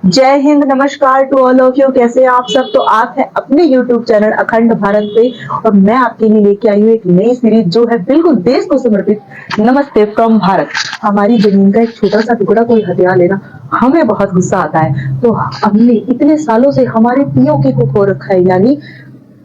जय हिंद, नमस्कार to all of you. कैसे हैं आप सब? तो आप हैं अपने YouTube चैनल अखंड भारत पे और मैं आपके लिए लेके आई हूँ एक नई सीरीज जो है बिल्कुल देश को समर्पित। नमस्ते फ्रॉम भारत। हमारी जमीन का एक छोटा सा टुकड़ा कोई हथियार लेना हमें बहुत गुस्सा आता है। तो हमने इतने सालों से हमारे पीओके को खो रखा है, यानी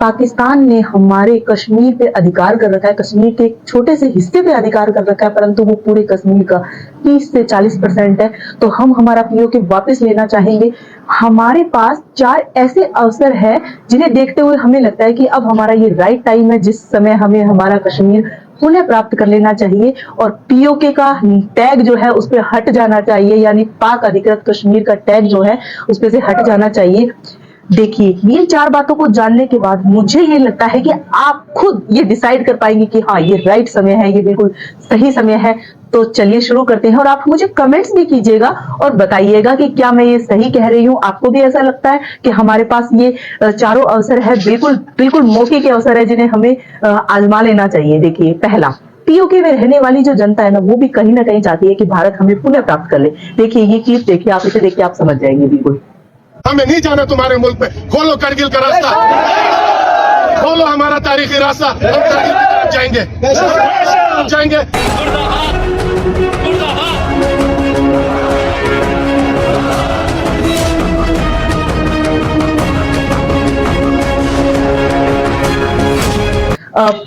पाकिस्तान ने हमारे कश्मीर पे अधिकार कर रखा है, कश्मीर के एक छोटे से हिस्से पे अधिकार कर रखा है, परंतु वो पूरे कश्मीर का 30 से 40% है। तो हम हमारा पीओके वापस लेना चाहेंगे। हमारे पास 4 ऐसे अवसर है जिन्हें देखते हुए हमें लगता है कि अब हमारा ये राइट टाइम है, जिस समय हमें हमारा कश्मीर पुनः प्राप्त कर लेना चाहिए और पीओके का टैग जो है उस पर हट जाना चाहिए, यानी पाक अधिकृत कश्मीर का टैग जो है उस पर से हट जाना चाहिए। देखिए, ये 4 बातों को जानने के बाद मुझे ये लगता है कि आप खुद ये डिसाइड कर पाएंगे कि हाँ, ये राइट समय है, ये बिल्कुल सही समय है। तो चलिए शुरू करते हैं और आप मुझे कमेंट्स भी कीजिएगा और बताइएगा कि क्या मैं ये सही कह रही हूँ। आपको भी ऐसा लगता है कि हमारे पास ये चारों अवसर है, बिल्कुल बिल्कुल मौके के अवसर है जिन्हें हमें आजमा लेना चाहिए। देखिए, पहला, पीओके में रहने वाली जो जनता है ना, वो भी कहीं ना कहीं चाहती है कि भारत हमें पुनः प्राप्त कर ले। देखिए, ये चीज देखिए, आप इसे देखिए, आप समझ जाएंगे बिल्कुल। हमें नहीं जाना तुम्हारे मुल्क में। खोलो करगिल का रास्ता, खोलो हमारा तारीखी रास्ता। हम करगिल की तरफ जाएंगे, जाएंगे।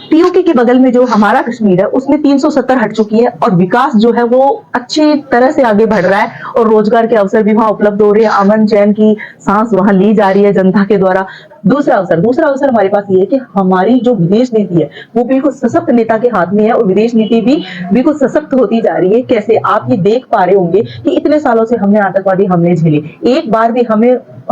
पीओके के बगल में जो हमारा कश्मीर है उसमें 370 हट चुकी है और विकास जो है वो अच्छी तरह से आगे बढ़ रहा है और रोजगार के अवसर भी वहां उपलब्ध हो रहे हैं। अमन चैन की सांस वहां ली जा रही है जनता के द्वारा। दूसरा अवसर हमारे पास ये है कि हमारी जो विदेश नीति है वो बिल्कुल सशक्त नेता के हाथ में है और विदेश नीति भी बिल्कुल सशक्त होती जा रही है। कैसे? आप ये देख पा रहे होंगे कि इतने सालों से हमने आतंकवादी हमले झेले, एक बार भी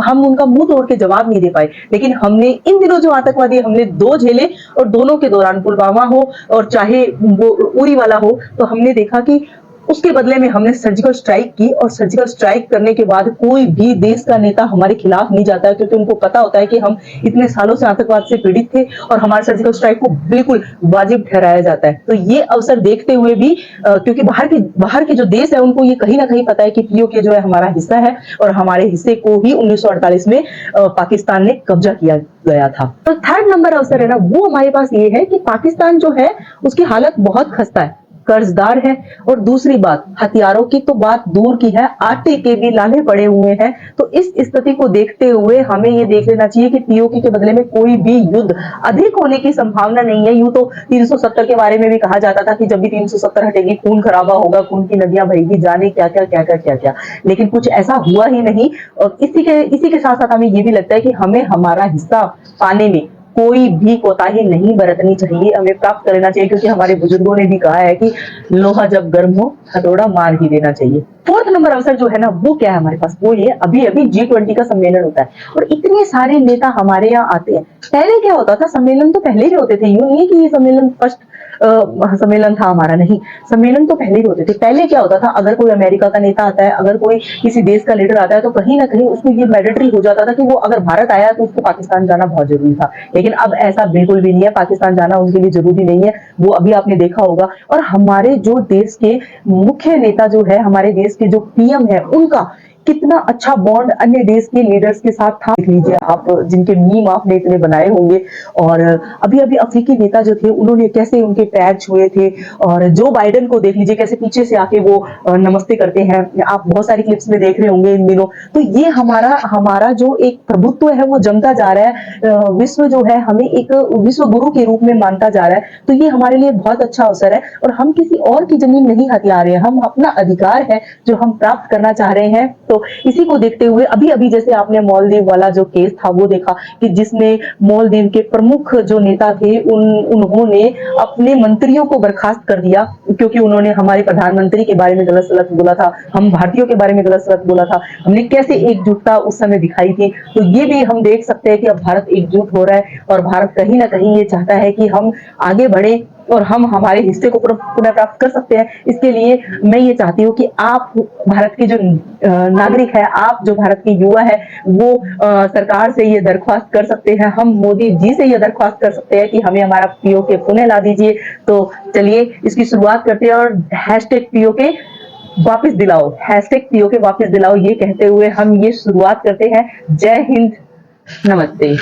हम उनका मुंह तोड़ के जवाब नहीं दे पाए, लेकिन हमने इन दिनों जो आतंकवादी हमले 2 झेले और दोनों के दौरान पुलवामा हो और चाहे वो उरी वाला हो, तो हमने देखा कि उसके बदले में हमने सर्जिकल स्ट्राइक की और सर्जिकल स्ट्राइक करने के बाद कोई भी देश का नेता हमारे खिलाफ नहीं जाता है, क्योंकि उनको पता होता है कि हम इतने सालों से आतंकवाद से पीड़ित थे और हमारे सर्जिकल स्ट्राइक को बिल्कुल वाजिब ठहराया जाता है। तो ये अवसर देखते हुए भी क्योंकि बाहर के जो देश है उनको ये कहीं ना कहीं पता है कि पीओके जो है हमारा हिस्सा है और हमारे हिस्से को ही 1948 में पाकिस्तान ने कब्जा किया गया था। तो थर्ड नंबर अवसर है ना, वो हमारे पास ये है कि पाकिस्तान जो है उसकी हालत बहुत खस्ता है, कर्जदार है और दूसरी बात, हथियारों की तो बात दूर की है, आटे के भी लाले पड़े हुए हैं। तो इस स्थिति को देखते हुए हमें ये देख लेना चाहिए कि पीओके के बदले में कोई भी युद्ध अधिक होने की संभावना नहीं है। यूं तो 370 के बारे में भी कहा जाता था कि जब भी 370 हटेगी खून खराबा होगा, खून की नदियां बहेगी, जाने क्या क्या क्या क्या क्या क्या, लेकिन कुछ ऐसा हुआ ही नहीं। और इसी के साथ साथ हमें ये भी लगता है कि हमें हमारा हिस्सा पाने में कोई भी कोताही नहीं बरतनी चाहिए, हमें प्राप्त कर लेना चाहिए, क्योंकि हमारे बुजुर्गों ने भी कहा है कि लोहा जब गर्म हो हथौड़ा मार ही देना चाहिए। फोर्थ नंबर अवसर जो है ना, वो क्या है हमारे पास? वो ये, अभी अभी G20 का सम्मेलन होता है और इतने सारे नेता हमारे यहाँ आते हैं। पहले क्या होता था, सम्मेलन तो पहले ही होते थे, यूं नहीं है कि ये सम्मेलन फर्स्ट सम्मेलन था हमारा, नहीं, सम्मेलन तो पहले ही होते थे। पहले क्या होता था, अगर कोई अमेरिका का नेता आता है, अगर कोई किसी देश का लीडर आता है, तो कहीं ना कहीं उसको ये मैंडेटरी हो जाता था कि वो अगर भारत आया तो उसको पाकिस्तान जाना बहुत जरूरी था। लेकिन अब ऐसा बिल्कुल भी नहीं है, पाकिस्तान जाना उनके लिए जरूरी नहीं है, वो अभी आपने देखा होगा। और हमारे जो देश के मुख्य नेता जो है, हमारे देश के जो पीएम है, उनका कितना अच्छा बॉन्ड अन्य देश के लीडर्स के साथ था। देख लीजिए आप, जिनके मीम आपने इतने बनाए होंगे। और अभी अभी अफ्रीकी नेता जो थे उन्होंने कैसे उनके पैर छुए थे, और जो बाइडेन को देख लीजिए कैसे पीछे से आके वो नमस्ते करते हैं, आप बहुत सारी क्लिप्स में देख रहे होंगे इन दिनों। तो ये हमारा जो एक प्रभुत्व है वो जमता जा रहा है। विश्व जो है हमें एक विश्व गुरु के रूप में मानता जा रहा है। तो ये हमारे लिए बहुत अच्छा अवसर है और हम किसी और की जमीन नहीं हथिया रहे हैं, हम अपना अधिकार है जो हम प्राप्त करना चाह रहे हैं। तो इसी को देखते हुए अभी अभी जैसे आपने मालदीव वाला जो केस था वो देखा कि जिसमें मालदीव के प्रमुख जो नेता थे उन्होंने अपने मंत्रियों को बर्खास्त कर दिया, क्योंकि उन्होंने हमारे प्रधानमंत्री के बारे में गलत सलत बोला था, हम भारतीयों के बारे में गलत सलत बोला था। हमने कैसे एकजुटता उस समय दिखाई थी। तो ये भी हम देख सकते हैं कि अब भारत एकजुट हो रहा है और भारत कहीं ना कहीं ये चाहता है कि हम आगे बढ़े और हम हमारे हिस्से को पुनः प्राप्त कर सकते हैं। इसके लिए मैं ये चाहती हूँ कि आप भारत के जो नागरिक है, आप जो भारत के युवा है, वो सरकार से ये दरख्वास्त कर सकते हैं, हम मोदी जी से ये दरख्वास्त कर सकते हैं कि हमें हमारा पीओके पुनः ला दीजिए। तो चलिए इसकी शुरुआत करते हैं और #पीओके वापस दिलाओ, हैशटैग पीओके वापस दिलाओ, ये कहते हुए हम ये शुरुआत करते हैं। जय हिंद, नमस्ते।